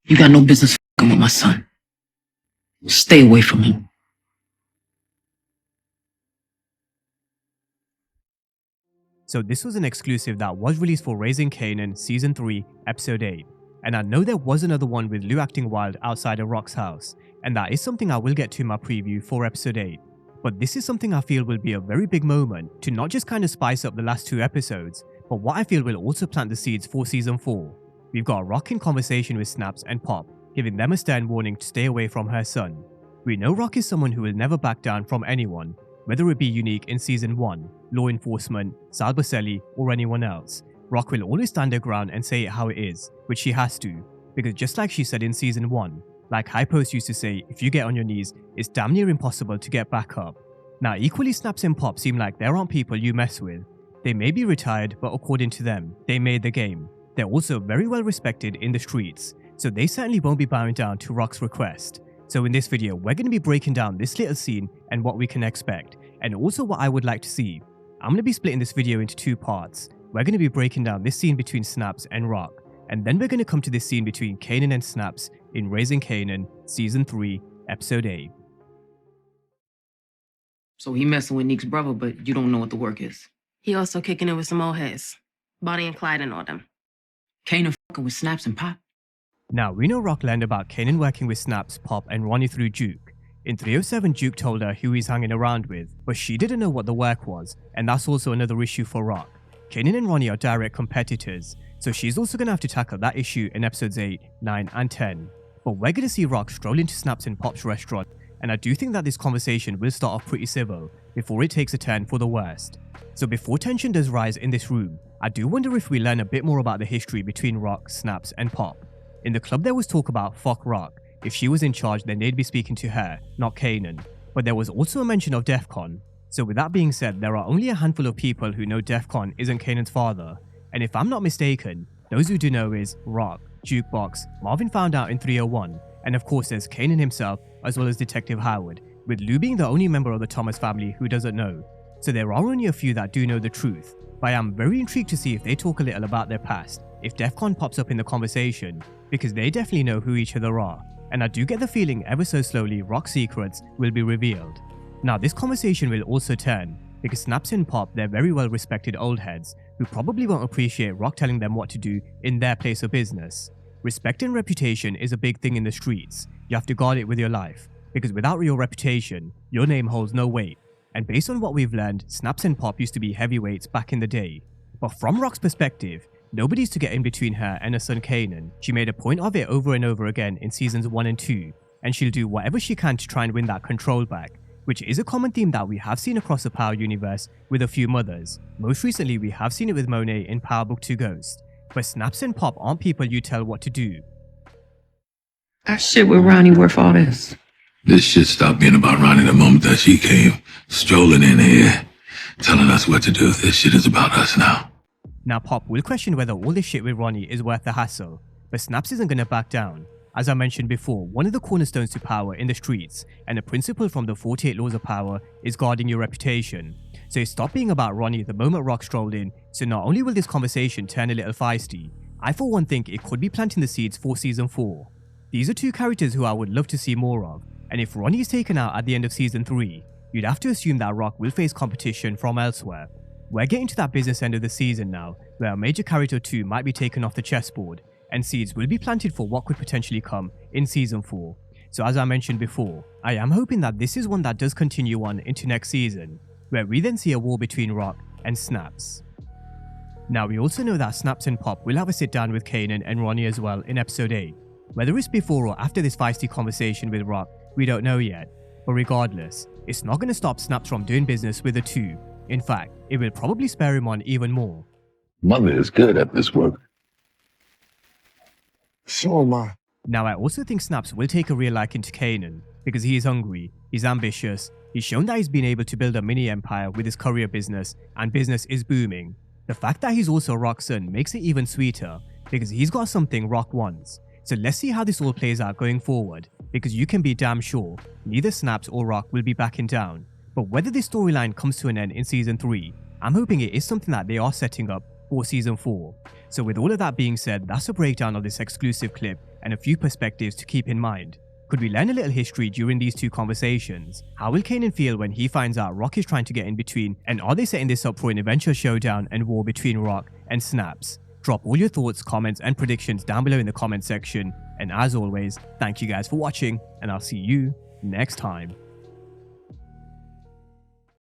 You got no business fucking with my son. Stay away from him. So this was an exclusive that was released for Raising Kanan Season 3, Episode 8. And I know there was another one with Lou acting wild outside of Rock's house, and that is something I will get to in my preview for Episode 8. But this is something I feel will be a very big moment to not just kind of spice up the last 2 episodes, but what I feel will also plant the seeds for Season 4. We've got Rock in conversation with Snaps and Pop, giving them a stern warning to stay away from her son. We know Rock is someone who will never back down from anyone, whether it be Unique in Season 1, law enforcement, Sal Buscemi, or anyone else. Rock will always stand her ground and say it how it is, which she has to, because just like she said in Season 1, like Hypos used to say, if you get on your knees, it's damn near impossible to get back up. Now equally Snaps and Pop seem like there aren't people you mess with. They may be retired, but according to them, they made the game. They're also very well respected in the streets, so they certainly won't be bowing down to Rock's request. So in this video, we're going to be breaking down this little scene and what we can expect, and also what I would like to see. I'm going to be splitting this video into 2 parts. We're going to be breaking down this scene between Snaps and Rock, and then we're going to come to this scene between Kanan and Snaps in Raising Kanan Season 3, Episode 8. So he messing with Nick's brother, but you don't know what the work is. He also kicking it with some old heads. Bonnie and Clyde and all them. Kanan fucking with Snaps and Pop. Now, we know Rock learned about Kanan working with Snaps, Pop, and Ronnie through Duke. In 307, Duke told her who he's hanging around with, but she didn't know what the work was, and that's also another issue for Rock. Kanan and Ronnie are direct competitors, so she's also going to have to tackle that issue in episodes 8, 9, and 10. But we're going to see Rock stroll into Snaps and Pop's restaurant, and I do think that this conversation will start off pretty civil before it takes a turn for the worst. So before tension does rise in this room, I do wonder if we learn a bit more about the history between Rock, Snaps, and Pop. In the club there was talk about fuck Rock. If she was in charge, then they'd be speaking to her, not Kanan. But there was also a mention of DEF CON. So with that being said, there are only a handful of people who know DEF CON isn't Kanan's father. And if I'm not mistaken, those who do know is Rock, Jukebox, Marvin found out in 301, and of course there's Kanan himself, as well as Detective Howard, with Lou being the only member of the Thomas family who doesn't know. So there are only a few that do know the truth, but I am very intrigued to see if they talk a little about their past, if DEF CON pops up in the conversation, because they definitely know who each other are. And I do get the feeling ever so slowly Rock's secrets will be revealed. Now this conversation will also turn, because Snaps and Pop, they're very well respected old heads, who probably won't appreciate Rock telling them what to do in their place of business. Respect and reputation is a big thing in the streets. You have to guard it with your life, because without your reputation, your name holds no weight. And based on what we've learned, Snaps and Pop used to be heavyweights back in the day. But from Rock's perspective, nobody's to get in between her and her son Kanan. She made a point of it over and over again in seasons 1 and 2, and she'll do whatever she can to try and win that control back, which is a common theme that we have seen across the Power universe with a few mothers. Most recently we have seen it with Monet in Power Book 2 Ghost. But Snaps and Pop aren't people you tell what to do. That shit with Ronnie worth all this. This shit stopped being about Ronnie the moment that she came strolling in here, telling us what to do. This shit is about us now. Now Pop will question whether all this shit with Ronnie is worth the hassle, but Snaps isn't gonna back down. As I mentioned before, one of the cornerstones to power in the streets, and a principle from the 48 Laws of Power, is guarding your reputation. So it stopped being about Ronnie the moment Rock strolled in, so not only will this conversation turn a little feisty, I for one think it could be planting the seeds for Season 4. These are 2 characters who I would love to see more of, and if Ronnie is taken out at the end of Season 3, you'd have to assume that Rock will face competition from elsewhere. We're getting to that business end of the season now, where a major character or 2 might be taken off the chessboard, and seeds will be planted for what could potentially come in Season 4. So as I mentioned before, I am hoping that this is one that does continue on into next season, where we then see a war between Rock and Snaps. Now we also know that Snaps and Pop will have a sit down with Kanan and Ronnie as well in episode 8. Whether it's before or after this feisty conversation with Rock, we don't know yet, but regardless, it's not going to stop Snaps from doing business with the 2. In fact, it will probably spur him on even more. Mother is good at this work. So am I. Now I also think Snaps will take a real liking to Kanan, because he is hungry, he's ambitious, he's shown that he's been able to build a mini empire with his courier business, and business is booming. The fact that he's also Rock's son makes it even sweeter, because he's got something Rock wants. So let's see how this all plays out going forward, because you can be damn sure neither Snaps or Rock will be backing down. But whether this storyline comes to an end in Season 3, I'm hoping it is something that they are setting up for Season 4. So with all of that being said, that's a breakdown of this exclusive clip and a few perspectives to keep in mind. Could we learn a little history during these two conversations? How will Kanan feel when he finds out Rock is trying to get in between, and are they setting this up for an eventual showdown and war between Rock and Snaps? Drop all your thoughts, comments, and predictions down below in the comment section, and as always, thank you guys for watching, and I'll see you next time.